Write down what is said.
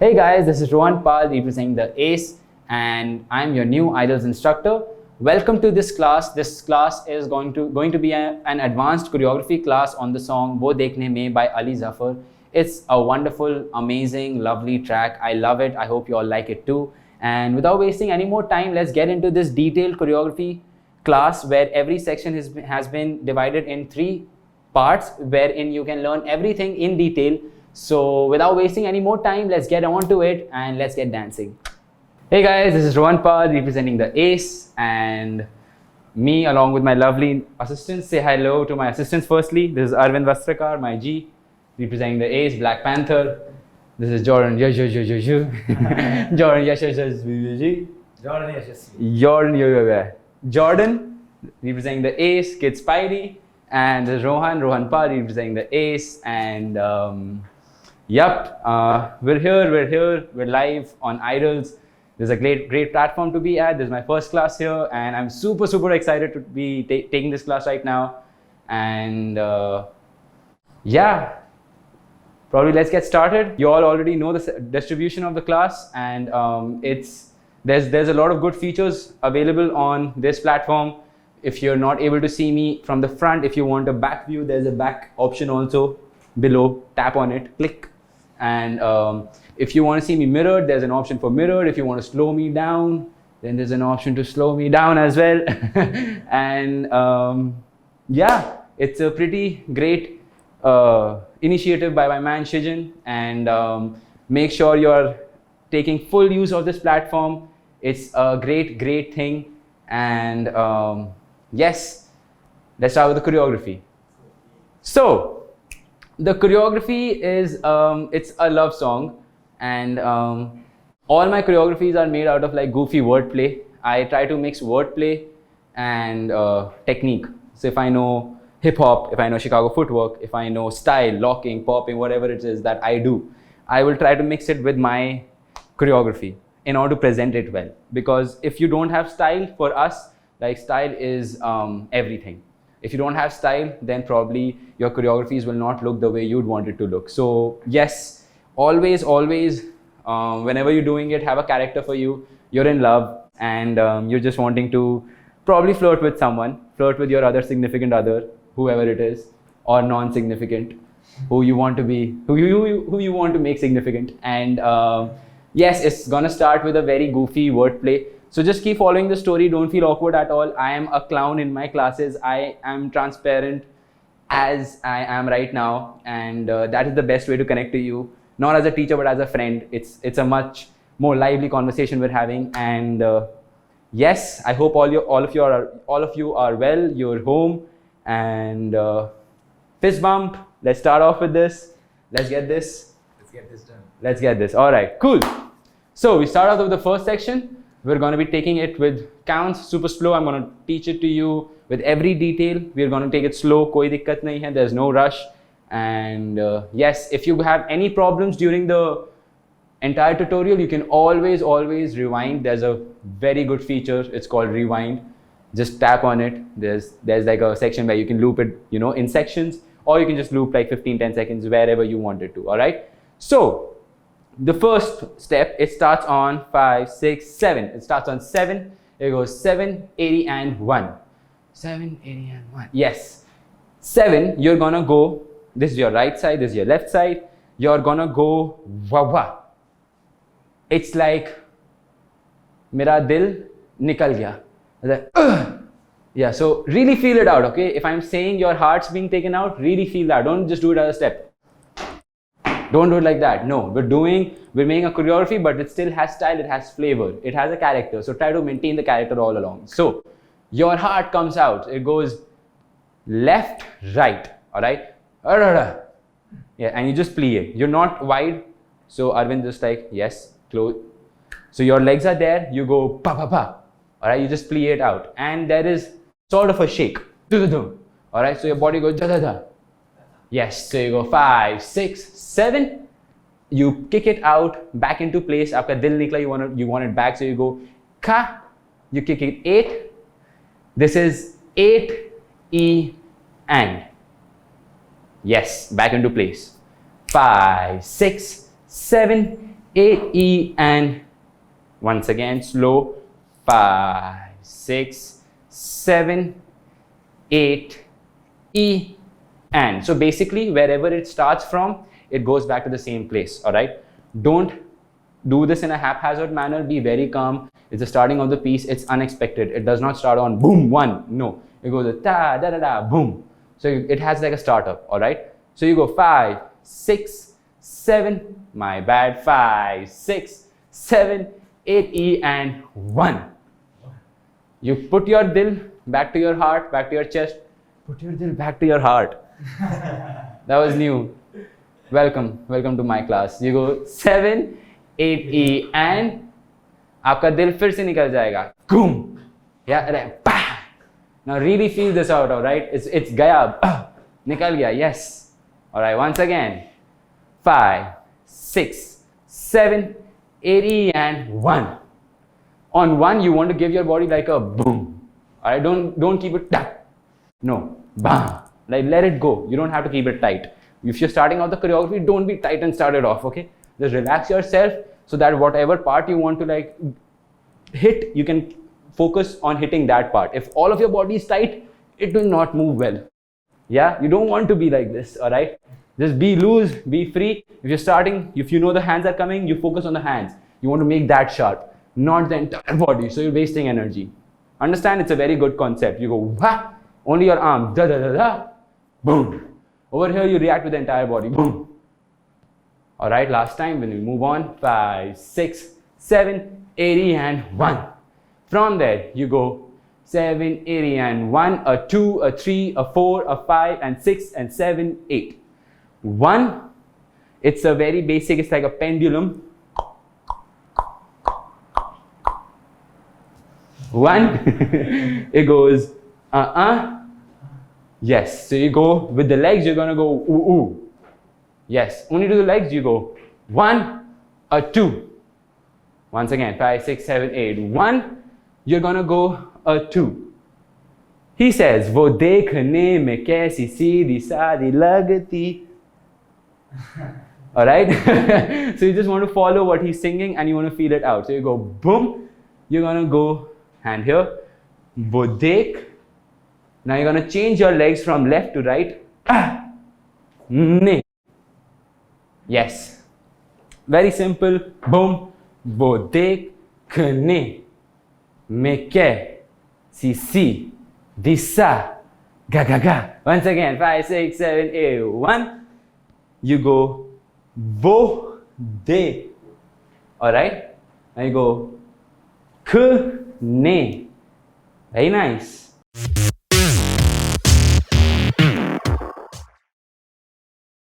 Hey guys, this is Rohan Pal representing the ACE and I'm your new IDALS instructor. Welcome to this class. This class is going to be an advanced choreography class on the song Voh Dekhnay Mein by Ali Zafar. It's a wonderful, amazing, lovely track. I love it. I hope you all like it too. And without wasting any more time, let's get into this detailed choreography class where every section has been divided in 3 parts wherein you can learn everything in detail. So without wasting any more time, let's get on to it and let's get dancing. Hey guys, this is Rohan Pal representing the ACE and me along with my lovely assistants. Say hello to my assistants firstly. This is Arvind Vastrakar, my G, representing the ACE, Black Panther. This is Jordan Jordan representing the ACE, Kid Spidey. And this is Rohan Pal representing the ACE. And we're here, we're live on IDALS. There's a great platform to be at. This is my first class here and I'm super excited to be taking this class right now. And probably let's get started. You all already know the distribution of the class and there's a lot of good features available on this platform. If you're not able to see me from the front, if you want a back view, there's a back option also below. Tap on it, click. And if you want to see me mirrored, there's an option for mirrored. If you want to slow me down, then there's an option to slow me down as well. And it's a pretty great initiative by my man Shijin. And make sure you're taking full use of this platform. It's a great thing. And yes, let's start with the choreography. So, the choreography is, it's a love song and all my choreographies are made out of like goofy wordplay. I try to mix wordplay and technique. So if I know hip hop, if I know Chicago footwork, if I know style, locking, popping, whatever it is that I do, I will try to mix it with my choreography in order to present it well. Because if you don't have style, for us, like style is everything. If you don't have style, then probably your choreographies will not look the way you'd want it to look. So yes, always, whenever you're doing it, have a character for you. You're in love and you're just wanting to probably flirt with someone, flirt with your other significant other, whoever it is, or non-significant, who you want to be, who you want to make significant. And yes, it's gonna start with a very goofy wordplay. So just keep following the story, don't feel awkward at all. I am a clown in my classes. I am transparent as I am right now. And that is the best way to connect to you. Not as a teacher, but as a friend. It's a much more lively conversation we're having. And yes, I hope all of you are well, you're home. And fist bump, let's start off with this. Let's get this. Let's get this done. Let's get this, all right, cool. So we start off with the first section. We're going to be taking it with counts, super slow. I'm going to teach it to you with every detail. We're going to take it slow. Koi dikkat nahi hai. There's no rush. And yes, if you have any problems during the entire tutorial, you can always rewind. There's a very good feature. It's called rewind. Just tap on it. There's like a section where you can loop it, in sections, or you can just loop like 15-10 seconds wherever you want it to. All right. So the first step, it starts on 5, 6, 7. It starts on 7. It goes 7, 80, and 1. 7, 80, and 1. Yes. 7, you're gonna go, this is your right side, this is your left side. You're gonna go wah wah. It's like, mera dil nikal gaya. It's like, yeah, so really feel it out, okay? If I'm saying your heart's being taken out, really feel that. Don't just do it as a step. Don't do it like that. No, we're making a choreography, but it still has style, it has flavor, it has a character. So try to maintain the character all along. So your heart comes out. It goes left, right. All right. Yeah, and you just plie it. You're not wide. So Arvind just like, yes, close. So your legs are there. You go pa pa pa. All right. You just plie it out. And there is sort of a shake. All right. So your body goes da da da. Yes, so you go 5, 6, 7. You kick it out back into place. Aapka dil nikla, you want it back. So you go ka. You kick it 8. This is 8 E and. Yes, back into place. 5, 6, 7, 8 E and once again slow. 5, 6, 7, 8 E and. So basically wherever it starts from, it goes back to the same place. All right. Don't do this in a haphazard manner. Be very calm. It's the starting of the piece. It's unexpected. It does not start on boom 1. No, it goes ta da da da boom. So it has like a startup. All right. So you go 5, 6, 7. My bad. 5, 6, 7, 8 E and 1. You put your dil back to your heart, back to your chest. Put your dil back to your heart. That was new. Welcome to my class. You go 7, 8 E and आपका दिल फिर से निकल जाएगा. Boom. Yeah, right. Bah. Now really feel this out, alright? It's gaya. Nikal gaya. Yes. Alright, once again. 5, 6, 7, 8 E and 1. On 1, you want to give your body like a boom. Alright, don't keep it tight. No. Bam. Like let it go. You don't have to keep it tight. If you're starting out the choreography, don't be tight and start it off, okay? Just relax yourself so that whatever part you want to like hit, you can focus on hitting that part. If all of your body is tight, it will not move well. Yeah, you don't want to be like this, all right? Just be loose, be free. If you're starting, if you know the hands are coming, you focus on the hands. You want to make that sharp, not the entire body, so you're wasting energy. Understand? It's a very good concept. You go, wah, only your arm, da da da da, boom. Over here, you react with the entire body, boom. All right, last time when we move on, 5, 6, 7, 8 and 1. From there, you go 7, 8 and 1, a 2, a 3, a 4, a 5 and 6 and 7, 8. 1, it's a very basic, it's like a pendulum. 1, it goes yes, so you go with the legs, you're gonna go ooh ooh. Yes, only to the legs you go 1, a 2. Once again, 5, 6, 7, 8. 1, you're gonna go a 2. He says, वो देखने में कैसी सीधी सादी लगती. Alright? So you just want to follow what he's singing and you want to feel it out. So you go boom, you're gonna go hand here, वो देख. Now you're gonna change your legs from left to right. Ne. Yes. Very simple. Boom. वो देखने में कैसी दिशा ga ga ga. Once again, 5, 6, 7, 8, 1. You go वो दे. Alright? Now you go khne. Very nice.